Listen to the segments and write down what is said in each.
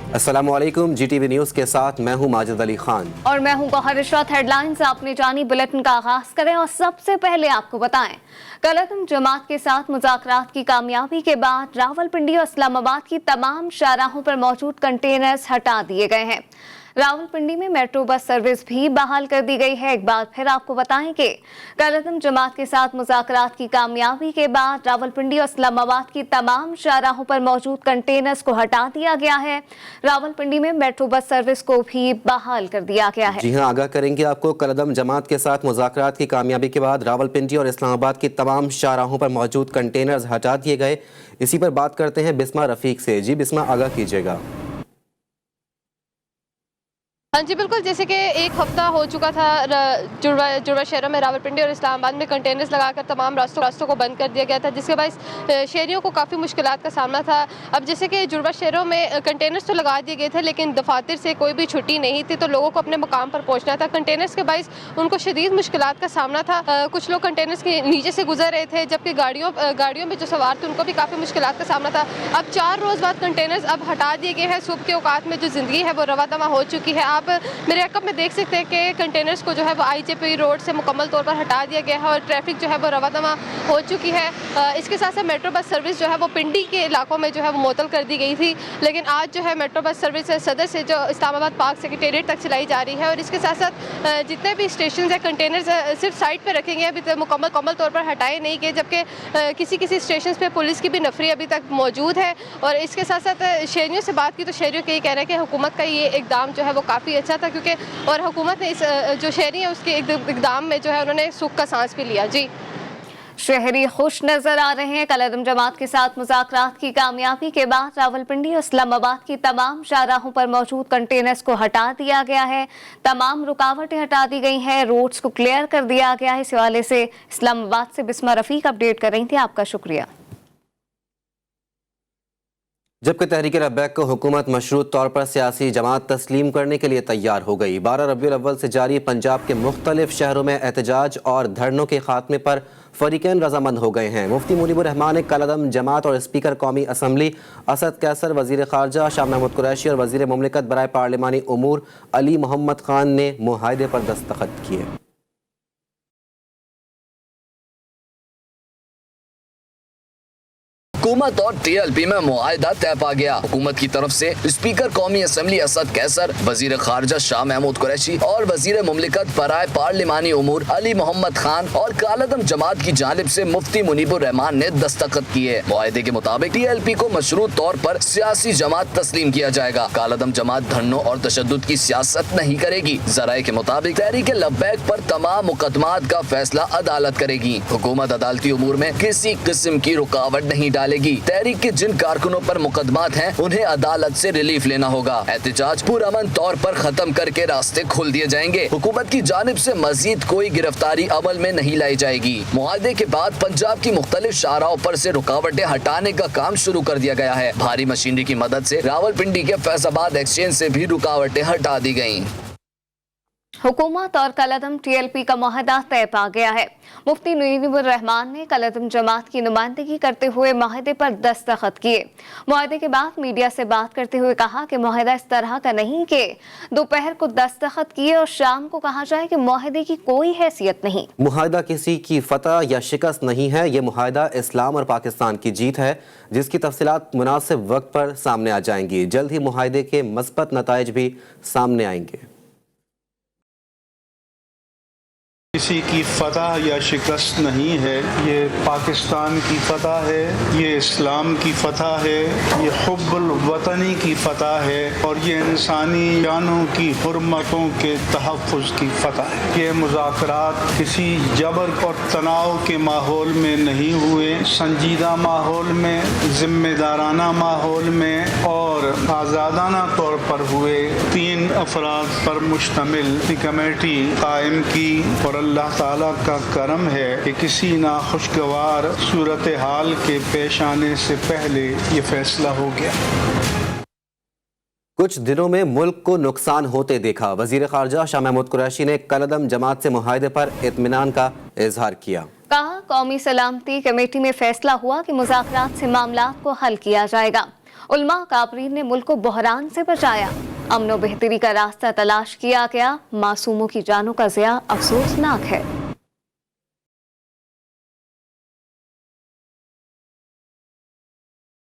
अस्सलामुअलैकुम, GTV news के साथ मैं हूं माजिद अली खान और मैं हूं गौहर इशरत। हेडलाइंस आपने जानी, बुलेटिन का आगाज करें और सबसे पहले आपको बताएं, कलअदम जमात के साथ मुज़ाकरात की कामयाबी के बाद रावलपिंडी और इस्लामाबाद की तमाम शाहराहों पर मौजूद कंटेनर्स हटा दिए गए हैं। रावलपिंडी में मेट्रो बस सर्विस भी बहाल कर दी गई है। एक बार फिर आपको बताएं कि कलअदम जमात के साथ मुज़ाकरात की कामयाबी के बाद रावलपिंडी और इस्लामाबाद की तमाम शाहराहों पर मौजूद कंटेनर्स को हटा दिया गया है। रावलपिंडी में मेट्रो बस सर्विस को भी बहाल कर दिया गया है। जी हां, आगाह करेंगे आपको। कलअदम जमात के साथ मुज़ाकरात की कामयाबी के बाद रावलपिंडी और इस्लामाबाद की तमाम शाहराहों पर मौजूद कंटेनर्स हटा दिए गए। इसी पर बात करते हैं बिस्मा रफीक से। जी बिस्मा, आगाह कीजिएगा। हाँ जी बिल्कुल, जैसे कि एक हफ्ता हो चुका था जुड़वा शहरों में रावलपिंडी और इस्लामाबाद में कंटेनर्स लगाकर तमाम रास्तों को बंद कर दिया गया था, जिसके बाद शहरियों को काफ़ी मुश्किलात का सामना था। अब जैसे कि जुड़वा शहरों में कंटेनर्स तो लगा दिए गए थे, लेकिन दफातर से कोई भी छुट्टी नहीं थी, तो लोगों को अपने मुकाम पर पहुँचना था। कंटेनर्स के बाइस उनको शदीद मुश्किलात का सामना था। कुछ लोग कंटेनर्स के नीचे से गुजर रहे थे, जबकि गाड़ियों में जो सवार थे उनको भी काफ़ी मुश्किलात का सामना था। अब 4 रोज़ बाद कंटेनर्स अब हटा दिए गए हैं। सुबह के औकात में जो ज़िंदगी है वो रवा दवा हो चुकी है। आप मेरे अकब में देख सकते हैं कि कंटेनर्स को जो है वो IJP रोड से मुकम्मल तौर पर हटा दिया गया है और ट्रैफिक जो है वो रवा दवा हो चुकी है। इसके साथ साथ मेट्रो बस सर्विस जो है वो पिंडी के इलाकों में जो है वो मुअत्तल कर दी गई थी, लेकिन आज जो है मेट्रो बस सर्विस सदर से जो इस्लामाबाद पार्क सेक्रेटेरिएट तक चलाई जा रही है। और इसके साथ साथ जितने भी स्टेशन है कंटेनर्स सिर्फ साइड पर रखेंगे, अभी तक मुकम्मल तौर पर हटाए नहीं गए, जबकि किसी स्टेशन पर पुलिस की भी नफरी अभी तक मौजूद है। और इसके साथ साथ शहरियों से बात की तो शहरियों का ये कहना है कि हुकूमत का ये इकदाम जो है वो काफ़ी अच्छा था, क्योंकि और हुकूमत ने इस जो शहरी है उसके इकदाम में जो है उन्होंने सुख का सांस भी लिया। जी, शहरी खुश नजर आ रहे हैं। कलअदम जमात के साथ मुज़ाकरात की कामयाबी के बाद रावलपिंडी और इस्लामाबाद की तमाम शाहराहों पर मौजूद कंटेनर्स को हटा दिया गया है। तमाम रुकावटें हटा दी गई हैं, रोड्स को क्लियर कर दिया गया है। इस हवाले से इस्लामाबाद से बिस्मा रफीक अपडेट कर रही थी। आपका शुक्रिया। जबकि तहरीक लब्बैक को हुकूमत मशरूत तौर पर सियासी जमात तस्लीम करने के लिए तैयार हो गई। 12 रबीउल अव्वल से जारी पंजाब के मुख्तलिफ शहरों में एहतजाज और धरनों के खात्मे पर फरीकैन रजामंद हो गए हैं। मुफ्ती मुनीबुर रहमान ने कलअदम जमात और स्पीकर कौमी असम्बली असद कैसर, वजीर खारजा शाह महमूद कुरैशी और वजीर मुमलिकत बराए पार्लिमानी उमूर अली मोहम्मद खान ने मुआहदे पर दस्तखत किए। हुकूमत और TLP में मुआहदा तय पा गया। हुकूमत की तरफ से स्पीकर कौमी असम्बली असद कैसर, वजीर खारजा शाह महमूद कुरैशी और वजीर मुमलिकत बराए पार्लिमानी उमूर अली मोहम्मद खान और कलअदम जमात की जानिब से मुफ्ती मुनीबुर रहमान ने दस्तखत किए। मुआहदे के मुताबिक TLP को मशरूत तौर पर सियासी जमात तस्लीम किया जाएगा। कलअदम जमात धरनों और तशद्दुद की सियासत नहीं करेगी। ज़राए के मुताबिक तहरीक लब्बैक पर तमाम मुकदमात का फैसला अदालत करेगी। हुकूमत अदालती उमूर में किसी किस्म की रुकावट नहीं डालेगी। तहरीक के जिन कारकुनों पर मुकदमात हैं उन्हें अदालत से रिलीफ लेना होगा। एहतजाज पुरअमन तौर पर खत्म करके रास्ते खोल दिए जाएंगे। हुकूमत की जानिब से मजीद कोई गिरफ्तारी अमल में नहीं लाई जाएगी। मुआहदे के बाद पंजाब की मुख्तलिफ शाहराहों पर से रुकावटें हटाने का काम शुरू कर दिया गया है। भारी मशीनरी की मदद से रावलपिंडी के फैजाबाद एक्सचेंज से भी रुकावटें हटा दी गयी। हुकूमत और कलअदम TLP का मुआहदा तय पा गया है। मुफ्ती मुनीबुर रहमान ने कलअदम जमात की नुमाइंदगी करते हुए मुआहदे पर दस्तखत किए। मुआहदे के बाद मीडिया से बात करते हुए कहा कि मुआहदा इस तरह का नहीं कि दोपहर को दस्तखत किए और शाम को कहा जाए कि मुआहदे की कोई हैसियत नहीं। मुआहदा किसी की फतह या शिकस्त नहीं है। ये मुआहदा इस्लाम और पाकिस्तान की जीत है, जिसकी तफसीलात मुनासिब वक्त पर सामने आ जाएंगी। जल्द ही मुआहदे के मस्बत नताइज भी सामने आएंगे। किसी की फतह या शिकस्त नहीं है। ये पाकिस्तान की फतह है, ये इस्लाम की फतह है, ये हुब्बुल वतनी की फतह है और ये इंसानी जानों की हुर्मतों के तहफ़्फ़ुज़ की फतह है। ये मुज़ाकरात किसी जबर और तनाव के माहौल में नहीं हुए, संजीदा माहौल में, ज़िम्मेदाराना माहौल में और आज़ादाना तौर पर हुए। 3 अफराद पर मुश्तमिल कमेटी कायम की और अल्लाह ताला का करम है कि किसी नाखुशगवार सूरत हाल के पेश आने से पहले ये फैसला हो गया। कुछ दिनों में मुल्क को नुकसान होते देखा। वजीर खारजा शाह महमूद कुरैशी ने कलअदम जमात से मुआहदे पर इत्मीनान का इजहार किया। कहा, कौमी सलामती कमेटी में फैसला हुआ कि मुज़ाकरात से मामलात को हल किया जाएगा। उलमा काबरीन ने मुल्क को बहरान से बचाया। अमन व बेहतरी का रास्ता तलाश किया गया। मासूमों की जानों का ज़िया अफसोसनाक है।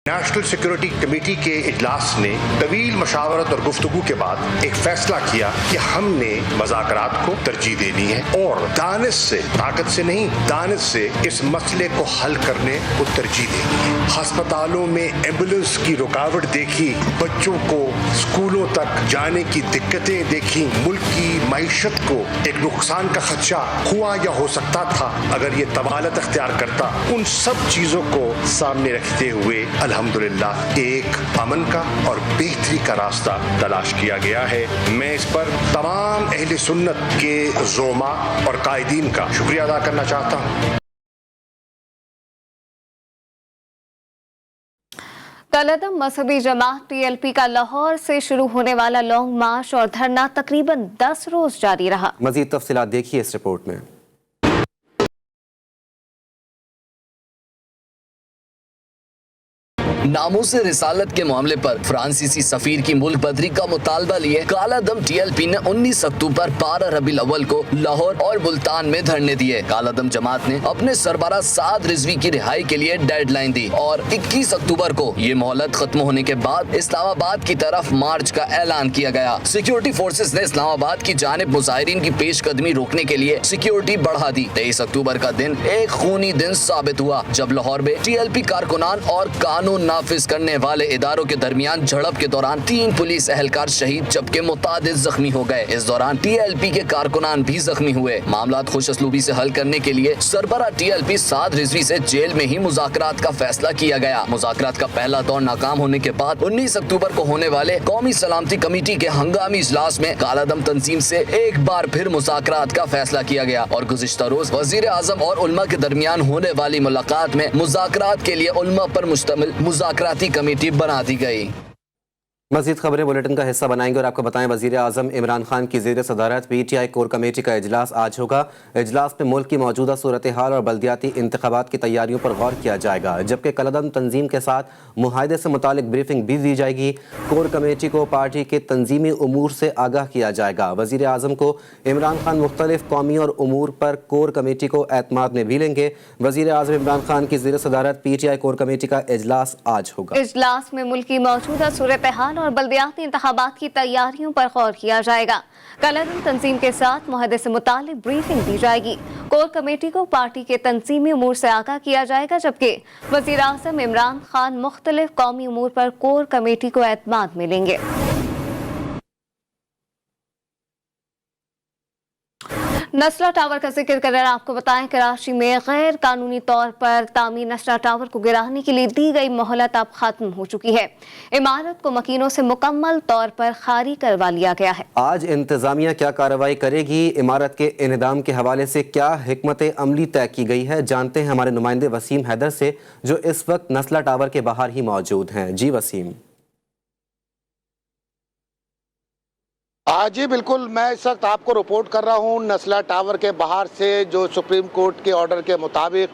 नेशनल सिक्योरिटी कमेटी के इजलास ने तवील मशावरत और गुफ्तगू के बाद एक फैसला किया कि हमने मुज़ाकरात को तरजीह देनी है और दानिश से, ताकत से नहीं, दानिश से इस मसले को हल करने को तरजीह देनी है। अस्पतालों में एम्बुलेंस की रुकावट देखी, बच्चों को स्कूलों तक जाने की दिक्कतें देखी, मुल्क की मईशत को एक नुकसान का खदशा हुआ या हो सकता था अगर ये तवालत अख्तियार करता। उन सब चीजों को सामने रखते हुए अल्हम्दुलिल्लाह एक अमन का और बेहतरी का रास्ता तलाश किया गया है। मैं इस पर तमाम अहले सुन्नत के ज़ोमा और कायदीन का शुक्रिया अदा करना चाहता हूँ। कलअदम मजहबी जमात TLP का लाहौर से शुरू होने वाला लॉन्ग मार्च और धरना तकरीबन 10 रोज जारी रहा। मजीद तफसीलात देखिए इस रिपोर्ट में। नामूस रिसालत के मामले पर फ्रांसीसी सफीर की मुल्क बदरी का मुतालबा लिए कालादम TLP ने 19 अक्टूबर 12 रबीउल अव्वल को लाहौर और मुल्तान में धरने दिए। कालादम जमात ने अपने सरबराह साद रिजवी की रिहाई के लिए डेडलाइन दी और 21 अक्टूबर को ये मोहलत खत्म होने के बाद इस्लामाबाद की तरफ मार्च का ऐलान किया गया। सिक्योरिटी फोर्सेस ने इस्लामाबाद की जानिब मुजाहिरीन की पेशकदमी रोकने के लिए सिक्योरिटी बढ़ा दी। 23 अक्टूबर का दिन एक खूनी दिन साबित हुआ जब लाहौर में TLP कारकुनान और कानून नाफिज करने वाले इदारों के दरमियान झड़प के दौरान 3 पुलिस एहलकार शहीद जबकि मुतादिद जख्मी हो गए। इस दौरान TLP के कारकुनान भी जख्मी हुए। मामलात खुशअस्लूबी से हल करने के लिए सरबरा TLP साद रिजवी से जेल में ही मुज़ाकरात का फैसला किया गया। मुज़ाकरात का पहला दौर नाकाम होने के बाद 19 अक्टूबर को होने वाले कौमी सलामती कमेटी के हंगामी इजलास में कालादम तंजीम से एक बार फिर मुज़ाकरात का फैसला किया गया और गुज़िश्ता रोज वज़ीर आज़म और उलमा के दरमियान होने वाली मुलाकात में मुज़ाकरात के लिए उलमा पर मुश्तमिल मुज़ाकराती कमेटी बना दी गई। मज़ीद खबरें बुलेटिन का हिस्सा बनाएंगे और आपको बताएं वज़ीर आज़म इमरान खान की ज़ेर सदारत PTI कोर कमेटी का इजलास आज होगा। इजलास में मुल्क की मौजूदा सूरत हाल और बल्दियाती इंतखाबात की तैयारियों पर गौर किया जाएगा, जबकि कलअदम तंजीम के साथ मुआहदे से मुतालिक ब्रीफिंग भी दी जाएगी। कोर कमेटी को पार्टी के तंजीमी उमूर से आगाह किया जाएगा। वज़ीर आज़म को इमरान खान मुख्तलिफ कौमी और उमूर पर कोर कमेटी को एतमाद में भी लेंगे। वज़ीर आज़म इमरान खान की ज़ेर सदारत PTI कोर कमेटी का इजलास आज होगा। इजलास में मुल्क की मौजूदा सूरत हाल और बल्दियाती इंतखाबात की तैयारियों पर गौर किया जाएगा। कलअदम तंजीम के साथ मुआहदे से मुतालिक ब्रीफिंग दी जाएगी। कोर कमेटी को पार्टी के तंजीमी उमूर से आगाह किया जाएगा, जबकि वज़ीर आज़म इमरान खान मुख्तलिफ कौमी उमूर पर कोर कमेटी को एतमाद में लेंगे। नस्ला टावर का जिक्र कर आपको बताएं, कराची में गैर कानूनी तौर पर तामीर नस्ला टावर को गिराने के लिए दी गई मोहलत अब खत्म हो चुकी है। इमारत को मकीनों से मुकम्मल तौर पर खाली करवा लिया गया है। आज इंतजामिया क्या कार्रवाई करेगी, इमारत के इन्हिदाम के हवाले से क्या हिकमत अमली तय की गई है, जानते हैं हमारे नुमाइंदे वसीम हैदर से जो इस वक्त नस्ला टावर के बाहर ही मौजूद हैं। जी वसीम। जी बिल्कुल, मैं इस वक्त आपको रिपोर्ट कर रहा हूँ नस्ला टावर के बाहर से, जो सुप्रीम कोर्ट के ऑर्डर के मुताबिक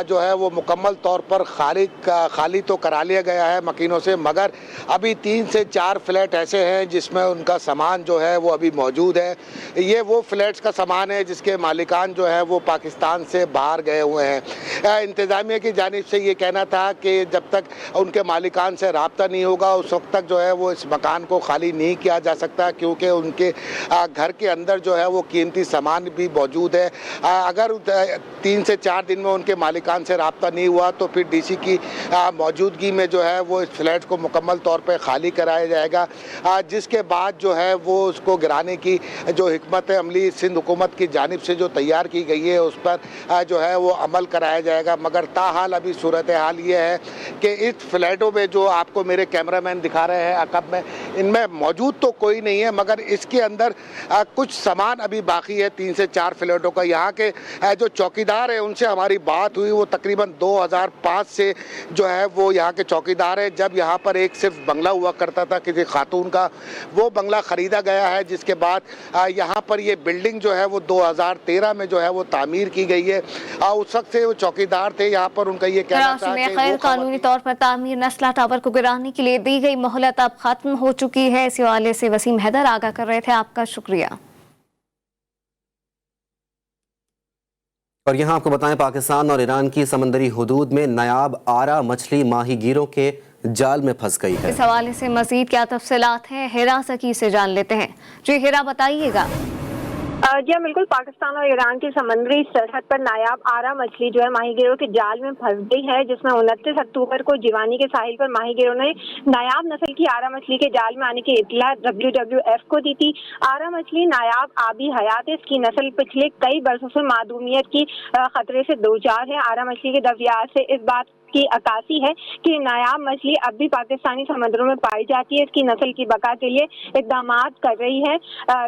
जो है वो मुकम्मल तौर पर खाली तो करा लिया गया है मकीनों से, मगर अभी 3 से 4 फ्लैट ऐसे हैं जिसमें उनका सामान जो है वो अभी मौजूद है। ये वो फ्लैट्स का सामान है जिसके मालिकान जो है वो पाकिस्तान से बाहर गए हुए हैं। इंतज़ामिया की जानिब से ये कहना था कि जब तक उनके मालिकान से रब्ता नहीं होगा उस वक्त तक जो है वो इस मकान को खाली नहीं किया जा सकता, क्योंकि उनके घर के अंदर जो है वो कीमती सामान भी मौजूद है। अगर 3 से 4 दिन में उनके मालिकान से रब्ता नहीं हुआ तो फिर DC की मौजूदगी में जो है वो इस फ्लैट को मुकम्मल तौर पे खाली कराया जाएगा, जिसके बाद जो है वो उसको गिराने की जो हिकमत अमली सिंध हुकूमत की जानिब से जो तैयार की गई है उस पर जो है वो अमल कराया जाएगा। मगर ताहाल अभी सूरत हाल ये है कि इस फ्लैटों में जो आपको मेरे कैमरामैन दिखा रहे हैं अकब में, इनमें मौजूद तो कोई नहीं है, मगर इसके अंदर कुछ सामान अभी बाकी है 3 से 4 फ्लैटों का। यहाँ के जो चौकीदार है उनसे हमारी बात हुई, वो तकरीबन 2005 से जो है वो यहाँ के चौकीदार है। जब यहाँ पर एक सिर्फ बंगला हुआ करता था किसी खातून का, वो बंगला ख़रीदा गया है, जिसके बाद यहाँ पर ये बिल्डिंग जो है वो 2013 में जो है वो तामीर की गई है। उस वक्त से वो चौकीदार थे यहाँ पर, उनका ये कहना था कि गैर कानूनी तौर पर तामीर नस्ला टावर को गिराने के लिए दी गई मोहलत अब खत्म हो चुकी है। इसी हवाले से वसीम हैदर आगाह कर रहे थे, आपका शुक्रिया। और यहाँ आपको बताएं, पाकिस्तान और ईरान की समंदरी हुदूद में नायाब आरा मछली माहीगीरों के जाल में फंस गई है। इस हवाले से मजीद क्या तफसीलात हैं, हिरा सकी से जान लेते हैं। जी हिरा, बताइएगा। जी हाँ, बिल्कुल। पाकिस्तान और ईरान की समुद्री सरहद पर नायाब आरा मछली जो है माहीगीरों के जाल में फंस गई है, जिसमें 29 अक्टूबर को जिवानी के साहिल पर माहीगीरों ने नायाब नस्ल की आरा मछली के जाल में आने की इत्तला WWF को दी थी। आरा मछली नायाब आबी हयात है। इसकी नस्ल पिछले कई बरसों से मादूमियत की खतरे से दोचार है। आरा मछली के दरियात से इस बात की अक्कासी है कि नायाब मछली अब भी पाकिस्तानी समुद्रों में पाई जाती है। इसकी नस्ल की बका के लिए इकदाम कर रही है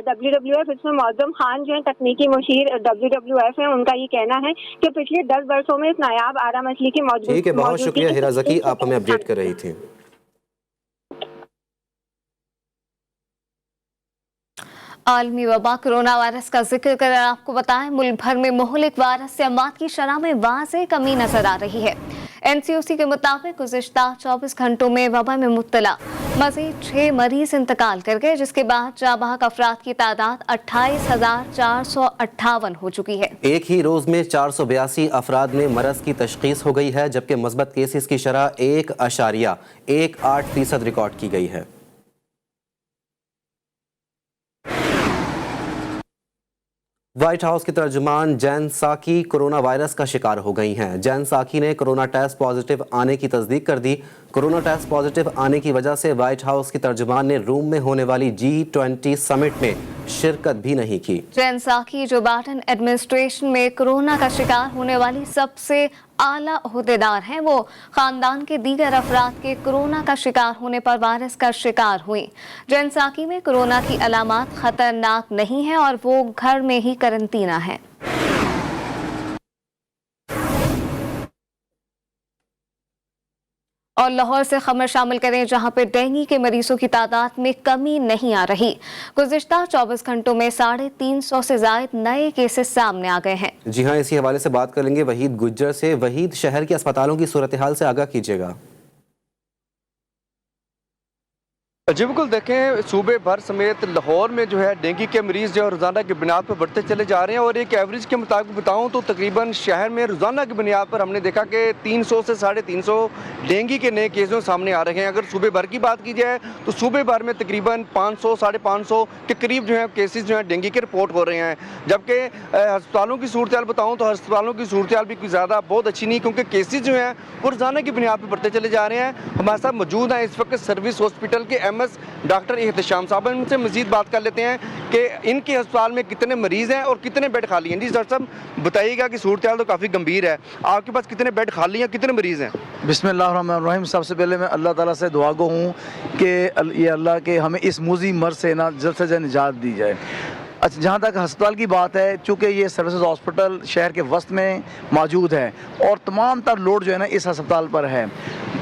WWF। इसमें मौजम खान जो है तकनीकी मुशीर WWF है, उनका ये कहना है कि पिछले 10 वर्षों में इस नायाब आरा मछली की मौजूदगी। ठीक है, बहुत शुक्रिया हिरा ज़की, आप हमें अपडेट कर रही थी। आलमी वबा कोरोना वायरस का जिक्र कर आपको बताएं, मुल्क भर में मुहलिक वायरस से अमात की शरह में वाज़ेह कमी नजर आ रही है। NCOC के मुताबिक गुज़िश्ता 24 घंटों में वबा में मुब्तला मज़ीद 6 मरीज इंतकाल कर गए, जिसके बाद जाबाहक अफराद की तादाद 28,458 हो चुकी है। एक ही रोज में 482 अफराद में मरज की तशखीस हो गई है, जबकि मस्बत केसेस की शरह 1.18% रिकॉर्ड की गई है। व्हाइट हाउस की तर्जुमान जैन साकी कोरोना वायरस का शिकार हो गई हैं। जैन साकी ने कोरोना टेस्ट पॉजिटिव आने की तस्दीक कर दी। कोरोना टेस्ट पॉजिटिव आने की वजह से व्हाइट हाउस की तर्जुमान ने रोम में होने वाली G20 समिट में शिरकत भी नहीं की। जैन साकी जो बाइडेन एडमिनिस्ट्रेशन में कोरोना का शिकार होने वाली सबसे आला ओहदेदार हैं, वो खानदान के दीगर अफराद के कोरोना का शिकार होने पर वायरस का शिकार हुई। जैन साकी में कोरोना की अलामात खतरनाक नहीं है और वो घर में ही करंटीना है। और लाहौर से खबर शामिल करें, जहां पे डेंगू के मरीजों की तादाद में कमी नहीं आ रही। गुज़िश्ता 24 घंटों में 350 से ज़ायद नए केसेस सामने आ गए हैं। जी हाँ, इसी हवाले से बात करेंगे वहीद गुज्जर से। वहीद, शहर के अस्पतालों की सूरत हाल से आगाह कीजिएगा। जी बिल्कुल, देखें सूबे भर समेत लाहौर में जो है डेंगू के मरीज़ जो है रोज़ाना की बुनियाद पर बढ़ते चले जा रहे हैं। और एक एवरेज के मुताबिक बताऊं तो तकरीबन शहर में रोज़ाना की बुनियाद पर हमने देखा कि 300 से 350 डेंगू के नए केसेस सामने आ रहे हैं। अगर सूबे भर की बात की जाए तो सूबे भर में तकरीबन 500 550 के करीब जो है केसेस जो है डेंगू के रिपोर्ट हो रहे हैं। जबकि अस्पतालों की सूरत हाल बताऊँ तो अस्पतालों की सूरत हाल भी कोई ज़्यादा बहुत अच्छी नहीं, क्योंकि केसेस जो हैं वो रोज़ाना की बुनियाद पर बढ़ते चले जा रहे हैं। हमारे साथ मौजूद हैं इस वक्त सर्विस हॉस्पिटल के MS डॉक्टर एहतशाम साहब, इनसे मजीद बात कर लेते हैं कि इनके अस्पताल में कितने मरीज़ हैं और कितने बेड खाली हैं। जी डॉक्टर साहब, बताइएगा कि सूरत हाल तो काफ़ी गंभीर है, आपके पास कितने बेड खाली हैं, कितने मरीज़ हैं? बिस्मिल्लाहिर्रहमानिर्रहीम। सबसे पहले मैं अल्लाह ताला से दुआ गो हूँ कि ये अल्लाह के हमें इस मुज़ी मर्ज़ से ना जल्द से जल्द निजात दी जाए। अच्छा, जहाँ तक अस्पताल की बात है, चूँकि ये सर्विसेज हॉस्पिटल शहर के वस्त में मौजूद है और तमाम तर लोड जो है ना इस अस्पताल पर है।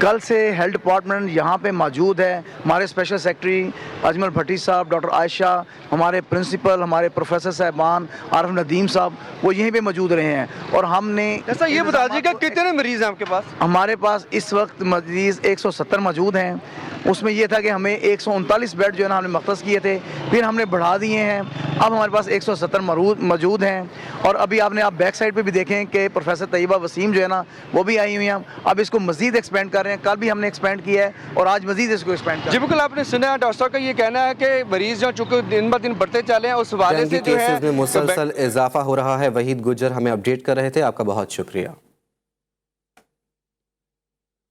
कल से हेल्थ डिपार्टमेंट यहाँ पे मौजूद है। हमारे स्पेशल सेक्रेटरी अजमल भट्टी साहब, डॉक्टर आयशा, हमारे प्रिंसिपल, हमारे प्रोफेसर साहबान, आरिफ नदीम साहब, वो यहीं पे मौजूद रहे हैं। और हमने ऐसा ये बता दीजिएगा कितने मरीज़ हैं आपके पास? हमारे पास इस वक्त मरीज़ 170 मौजूद हैं। उसमें यह था कि हमें 139 बेड जो है ना हमने मख्तस किए थे, फिर हमने बढ़ा दिए हैं। अब हमारे पास 170 मौजूद हैं। और अभी आपने आप बैक साइड पे भी देखें कि प्रोफेसर तैयबा वसीम जो है ना वो भी आई हुई हैं। अब इसको मजीद एक्सपेंड कर रहे हैं। कल भी हमने एक्सपेंड किया है और आज मजीद इसको एक्सपेंड कर। जी बिल्कुल, आपने सुना है डॉक्टर साहब का ये कहना है कि मरीज जो चूँकि दिन ब दिन बढ़ते चले हैं, उस हवाले से जो है मुसलसल इजाफा हो रहा है। वहीद गुज्जर हमें अपडेट कर रहे थे, आपका बहुत शुक्रिया।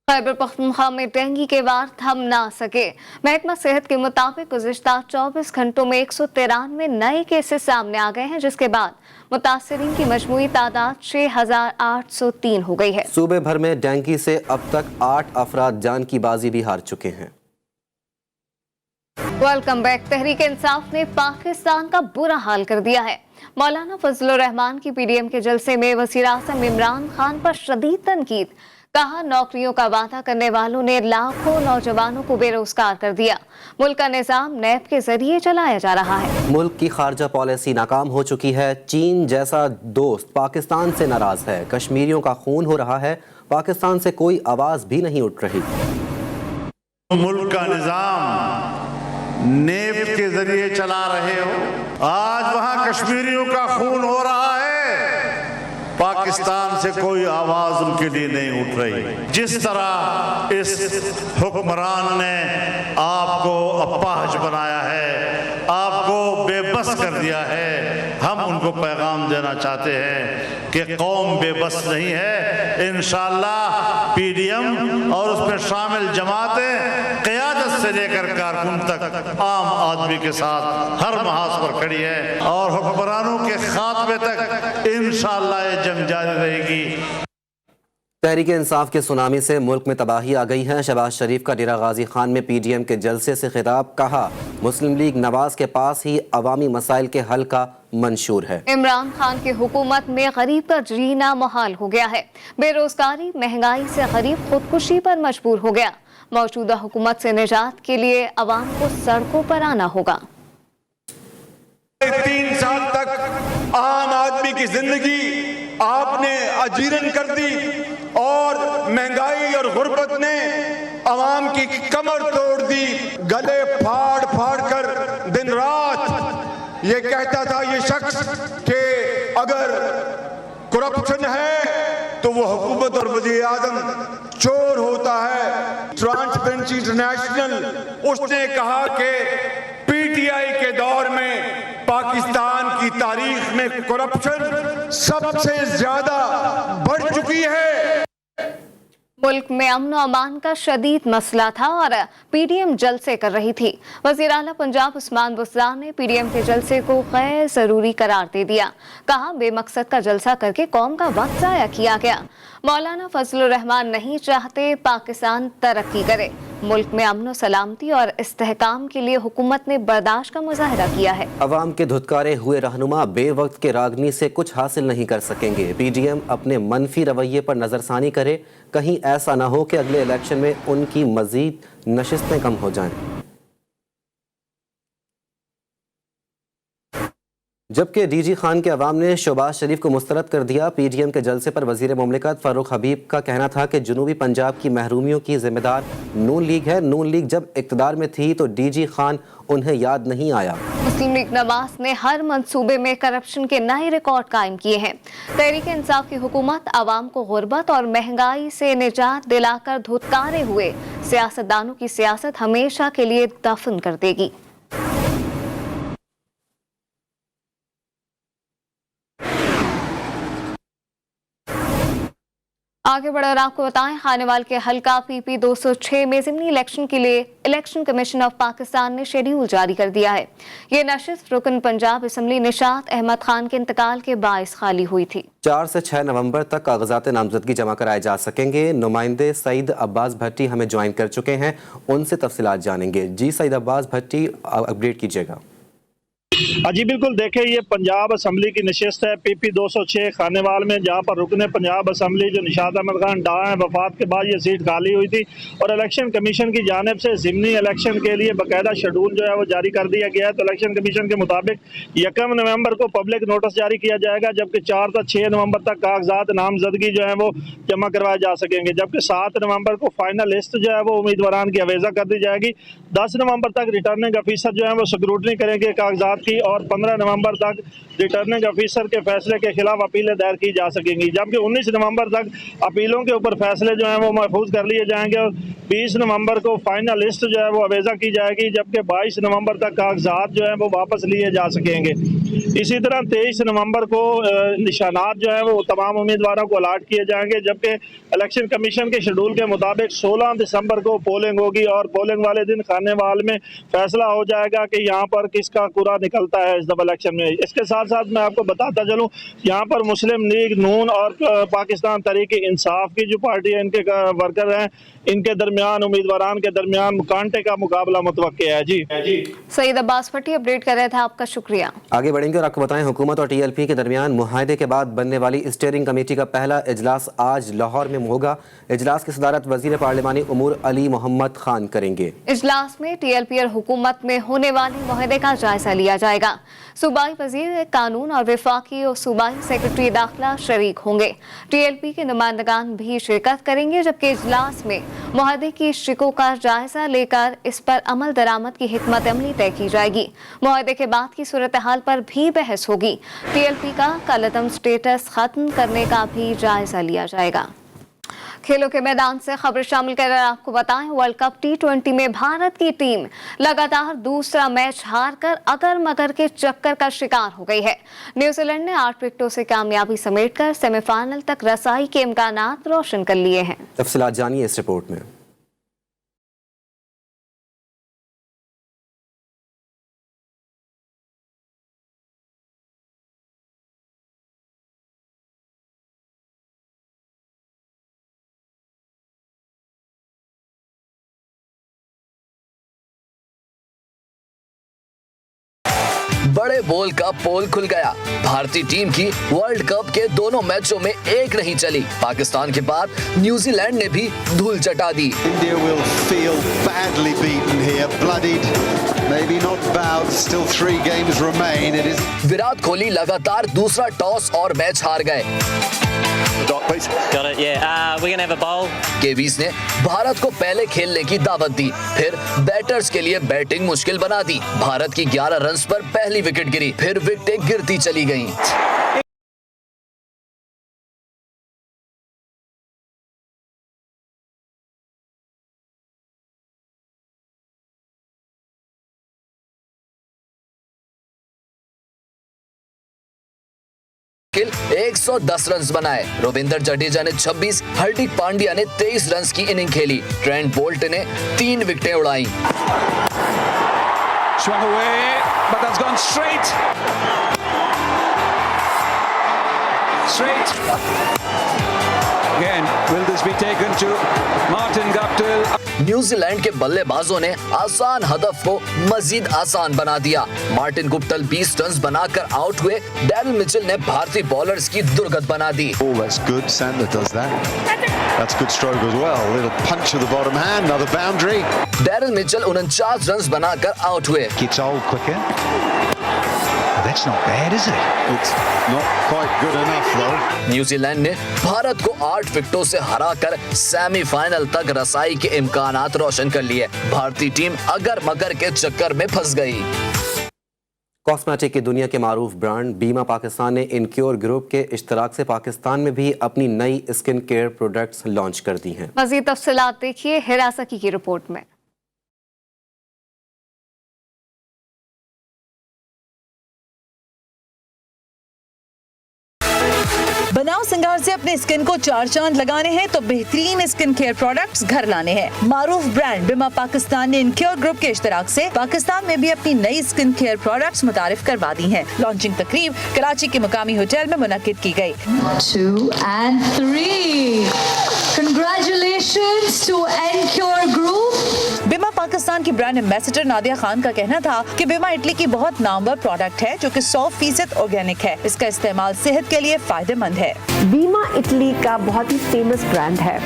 खैबर पख्तूनख्वा में डेंगू के वार थम ना सके। महकमा सेहत के मुताबिक गुज़िश्ता 24 घंटों में 193 नए केसेस सामने आ गए हैं, जिसके बाद मुतासरीन की मजमूई तादाद 6,803 हो गई है। सूबे भर में डेंगू से अब तक 8 अफराद जान की बाजी भी हार चुके हैं। Welcome back. तहरीक इंसाफ ने पाकिस्तान का बुरा हाल कर दिया है। मौलाना फजलुर रहमान की पीडीएम के जलसे में वज़ीर आज़म इमरान खान पर शदीद तनकीद। कहा, नौकरियों का वादा करने वालों ने लाखों नौजवानों को बेरोजगार कर दिया। मुल्क का निजाम नैब के जरिए चलाया जा रहा है। मुल्क की खारजा पॉलिसी नाकाम हो चुकी है। चीन जैसा दोस्त पाकिस्तान से नाराज है। कश्मीरियों का खून हो रहा है। पाकिस्तान से कोई आवाज भी नहीं उठ रही। मुल्क का निजाम नेब के जरिए चला रहे हो। आज वहां कश्मीरियों का खून हो रहा है। पाकिस्तान से कोई आवाज उनके लिए नहीं उठ रही। जिस तरह इस हुक्मरान ने आपको अपाहज बनाया है, आपको बेबस कर दिया है, हम उनको पैगाम देना चाहते हैं कि कौम बेबस नहीं है। इंशाअल्लाह पीडीएम और उसमें शामिल जमातें क़यादत से लेकर कारकुन तक आम आदमी के साथ हर महाज पर खड़ी है और हुक्मरानों के खात्मे तक इंशाअल्लाह ये जंग जारी रहेगी। तहरीक इंसाफ के सुनामी से मुल्क में तबाही आ गई है। शहबाज शरीफ का डेरा गाजी खान में पीडीएम के जलसे से खिताब। कहा, मुस्लिम लीग नवाज के पास ही अवामी मसाइल के हल का मंशूर है। इमरान खान की हुकूमत में गरीब का जीना मुहाल हो गया है। बेरोजगारी, महंगाई से गरीब खुदकुशी पर मजबूर हो गया। मौजूदा हुकूमत से निजात के लिए अवाम को सड़कों पर आना होगा। 3 साल तक आम आदमी की जिंदगी आपने अजीरन कर दी और महंगाई और गुर्बत ने अवाम की कमर तोड़ दी। गले फाड़ फाड़ कर दिन रात ये कहता था ये शख्स कि अगर करप्शन है तो वो हुकूमत और वज़ीर आज़म चोर होता है। ट्रांसपेरेंसी इंटरनेशनल उसने कहा कि पीटीआई के दौर में पाकिस्तान की तारीख में करप्शन सबसे ज्यादा बढ़ चुकी है। मुल्क में अमन और अमान का शदीद मसला था और पीडीएम जलसे कर रही थी। वज़ीर आला पंजाब उस्मान बुज़दार ने पीडीएम के जलसे को गैर जरूरी करार दे दिया। कहा, बेमकसद का जलसा करके कौम का वक्त ज़ाया किया गया। मौलाना फजलुर रहमान नहीं चाहते पाकिस्तान तरक्की करे। मुल्क में अमन और सलामती और इस्तेहकाम के लिए हुकूमत ने बर्दाश्त का मुजाहरा किया है। अवाम के धुतकारे हुए रहनुमा बेवक्त के रागनी से कुछ हासिल नहीं कर सकेंगे। पीडीएम अपने मनफी रवैये पर नजरसानी करे। कहीं ऐसा ना हो कि अगले इलेक्शन में उनकी मजीद नशिस्तें कम हो जाएं। जबकि डीजी खान के अवाम ने शहबाज शरीफ को मुस्तरद कर दिया। पीडीएम के जलसे पर वजीर मुमलिकत फारूक हबीब का कहना था कि जनूबी पंजाब की महरूमियों की जिम्मेदार नून लीग है। नून लीग जब इक़्तिदार में थी तो डीजी खान उन्हें याद नहीं आया। मुस्लिम लीग नवाज ने हर मंसूबे में करप्शन के नए रिकॉर्ड कायम किए हैं। तहरीक इंसाफ की हुकूमत आवाम को गुर्बत और महंगाई से निजात दिलाकर धुतकारे हुए सियासतदानों की सियासत हमेशा के लिए दफन कर देगी। आगे बढ़कर आपको बताएं, खानेवाल के हल्का पीपी 206 में ज़िमनी इलेक्शन के लिए इलेक्शन कमीशन ऑफ पाकिस्तान ने शेड्यूल जारी कर दिया है। ये नशिस्त रुकन पंजाब असम्बली निशात अहमद खान के इंतकाल के बाइस खाली हुई थी। 4 से 6 नवंबर तक कागजात नामजदगी जमा कराए जा सकेंगे। नुमाइंदे सईद अब्बास भट्टी हमें ज्वाइन कर चुके हैं, उनसे तफसीलात जानेंगे। जी सईद अब्बास भट्टी, अपडेट कीजिएगा। जी बिल्कुल, देखें ये पंजाब असम्बली की नशिस्त है पीपी 206 खानेवाल में, जहाँ पर रुकने पंजाब असम्बली जो निशात अहमद खान डां है, वफात के बाद ये सीट खाली हुई थी और इलेक्शन कमीशन की जानिब से ज़िमनी इलेक्शन के लिए बाकायदा शेड्यूल जो है वो जारी कर दिया गया है। तो इलेक्शन कमीशन के मुताबिक 1 नवंबर को पब्लिक नोटिस जारी किया जाएगा, जबकि 4 से 6 नवंबर तक कागजात नामजदगी जो है वो जमा करवाए जा सकेंगे, जबकि 7 नवंबर को फाइनल लिस्ट जो है वो उम्मीदवारान की अवेजा कर दी जाएगी। 10 नवंबर तक रिटर्निंग ऑफिसर जो है वो स्क्रूटनी करेंगे कागजात की और 15 नवंबर तक रिटर्निंग ऑफिसर के फैसले के खिलाफ अपीलें दायर की जा सकेंगी, जबकि 19 नवंबर तक अपीलों के ऊपर फैसले जो हैं वो महफूज कर लिए जाएंगे और 20 नवंबर को फाइनल लिस्ट जो है वो अवेजा की जाएगी, जबकि 22 नवंबर तक कागजात जो है वो वापस लिए जा सकेंगे। इसी तरह 23 नवंबर को निशानात जो है वो तमाम उम्मीदवारों को अलाट किए जाएंगे, जबकि इलेक्शन कमीशन के शेड्यूल के मुताबिक 16 दिसंबर को पोलिंग होगी और पोलिंग वाले दिन खानेवाल में फैसला हो जाएगा कि यहाँ पर किसका कुरा निकलता है इस दफा इलेक्शन में। इसके साथ साथ मैं आपको बताता चलूँ, यहाँ पर मुस्लिम लीग, नून और पाकिस्तान तहरीक इंसाफ की जो पार्टी है, इनके वर्कर हैं, इनके दरमियान उम्मीदवारान के दरमियान कांटे का मुकाबला मुतवक्के है। जी सईद अब्बास भट्टी अपडेट कर रहे थे, आपका शुक्रिया। आगे बढ़ेंगे और आपको बताएं, हुकूमत और टीएलपी के दरमियान मुआहदे के बाद बनने वाली स्टीयरिंग कमेटी का पहला इजलास आज लाहौर में होगा। इजलास की सदारत वजीर पार्लिमानी उमूर अली मोहम्मद खान करेंगे। इजलास में टीएलपी और हुकूमत में होने वाले मुआहदे का जायजा लिया जाएगा। सूबाई वजीर कानून और वफाकी और सूबाई सेक्रेटरी दाखिला शरीक होंगे। टीएलपी के नुमाइंदगान भी शिरकत करेंगे, जबकि इजलास में मुआहदे की शिकों का जायजा लेकर इस पर अमल दरामद की हिकमत अमली तय की जाएगी। मुआहदे के बाद की सूरत हाल पर भी बहस होगी। टीएलपी का कलअदम स्टेटस खत्म करने का भी जायजा लिया जाएगा। खेलों के मैदान से खबर शामिल कर आपको बताएं, वर्ल्ड कप T20 में भारत की टीम लगातार दूसरा मैच हारकर अगर मगर के चक्कर का शिकार हो गई है। न्यूजीलैंड ने 8 विकेटों से कामयाबी समेटकर सेमीफाइनल तक रसाई के इम्कानात रोशन कर लिए हैं। तफसीलात जानिए इस रिपोर्ट में। बड़े बॉल का पोल खुल गया। भारतीय टीम की वर्ल्ड कप के दोनों मैचों में एक नहीं चली। पाकिस्तान के बाद न्यूजीलैंड ने भी धूल चटा दी। India will feel badly beaten here, bloodied, maybe not bowed. Still 3 games remain. It is. Virat Kohli लगातार दूसरा टॉस और मैच हार गए। Got it, yeah. We're gonna have a bowl. KVs ने भारत को पहले खेलने की दावत दी, फिर बैटर्स के लिए बैटिंग मुश्किल बना दी। भारत की 11 रन्स पर पहली विकेट गिरी, फिर विकेटें गिरती चली गईं। गिल 110 रन बनाए। रविंद्र जडेजा ने 26, हार्दिक पांड्या ने 23 रन की इनिंग खेली। ट्रेंट बोल्ट ने 3 विकेटें उड़ाई। Swung away, but that's gone straight. Again, will this be taken to Martin Guptill? New Zealand के बल्लेबाजों ने आसान हदफ को मजीद आसान बना दिया। मार्टिन गुप्टिल 20 रन बनाकर आउट हुए। डैरिल मिचेल ने भारतीय बॉलर्स की दुर्गत बना दी। Oh, that's good. Sandler does that. That's good stroke as well. A little punch of the bottom hand, another boundary. Daryl Mitchell 49 run बनाकर आउट हुए। Gets old quicker. That's not bad, is it? It's not quite good enough though. New Zealand ने भारत को 8 विकेटों से हराकर semifinal तक रसाई के इम्कानात रोशन कर लिए। भारतीय टीम अगर मगर के चक्कर में फंस गई। कॉस्मेटिक की दुनिया के मारूफ ब्रांड बीमा पाकिस्तान ने इनक्योर ग्रुप के इश्तराक से पाकिस्तान में भी अपनी नई स्किन केयर प्रोडक्ट्स लॉन्च कर दी हैं। मज़ीद तफसीलात देखिए हिरासकी की रिपोर्ट में। बनाओ सिंगार से अपने स्किन को 4 चांद लगाने हैं तो बेहतरीन स्किन केयर प्रोडक्ट्स घर लाने हैं। मारूफ ब्रांड बीमा पाकिस्तान ने इनक्योर ग्रुप के इश्तराक से पाकिस्तान में भी अपनी नई स्किन केयर प्रोडक्ट्स मुतारिफ करवा दी हैं। लॉन्चिंग तकरीब कराची के मुकामी होटल में मुनक्किद की गई। 2 and 3 Congratulations to Encure Group. बीमा पाकिस्तान की ब्रांड एम्बेसडर नादिया खान का कहना था कि बीमा इटली की बहुत नामवर प्रोडक्ट है जो कि 100% ऑर्गेनिक है। इसका इस्तेमाल सेहत के लिए फायदेमंद है। बीमा इटली का बहुत ही फेमस ब्रांड है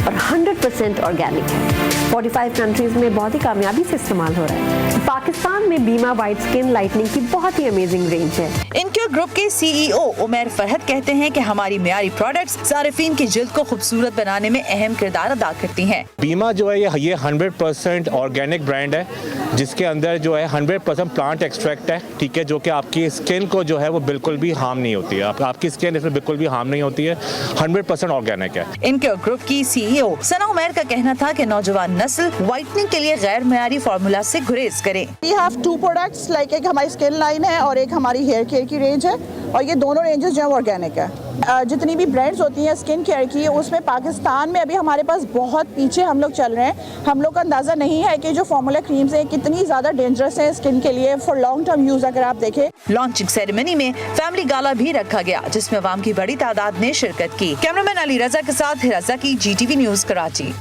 और 100% ऑर्गेनिक है। 45 कंट्रीज में बहुत ही कामयाबी से इस्तेमाल हो रहा है। पाकिस्तान में बीमा वाइट स्किन लाइटनिंग की बहुत ही अमेजिंग रेंज है। इनक्योर ग्रुप के CEO उमर फरहद कहते हैं कि हमारी मियारी प्रोडक्ट्स सारिफीन की जिल्द को खूबसूरत बनाने में अहम किरदार अदा करती हैं। बीमा जो है ये 100% ऑर्गेनिक ब्रांड है जिसके अंदर जो है 100% प्लांट एक्सट्रैक्ट है, ठीक है, जो कि आपकी स्किन को जो है वो बिल्कुल भी हार्म नहीं होती है। आपकी स्किन इसमें बिल्कुल भी हार्म नहीं होती है, 100% ऑर्गेनिक है। इनक्योर ग्रुप की CEO सना उमर का कहना था कि नौजवान नस्ल व्हाइटनिंग के लिए गैर मियारी फार्मूला से गुरेज करे। We have 2 प्रोडक्ट्स, लाइक एक हमारी स्किन लाइन है और एक हमारी हेयर केयर की रेंज है और ये दोनों रेंजेस जो है ऑर्गेनिक है। जितनी भी ब्रांड्स होती हैं स्किन केयर की, उसमें पाकिस्तान में अभी हमारे पास बहुत पीछे हम लोग चल रहे हैं। हम लोग का अंदाज़ा नहीं है कि जो फार्मूला क्रीम्स हैं कितनी ज़्यादा डेंजरस हैं स्किन के लिए फॉर लॉन्ग टर्म यूज़। अगर आप देखें, लॉन्चिंग सेरेमनी में फैमिली गाला भी रखा गया जिसमें अवाम की बड़ी तादाद ने शिरकत की। कैमरामैन अली रजा के साथ हिराजा की GTV न्यूज़ कराची।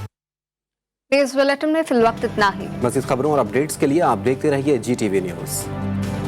इस बुलेटिन में फिलवक्त इतना ही। मज़ीद खबरों और अपडेट्स के लिए आप देखते रहिए GTV न्यूज़।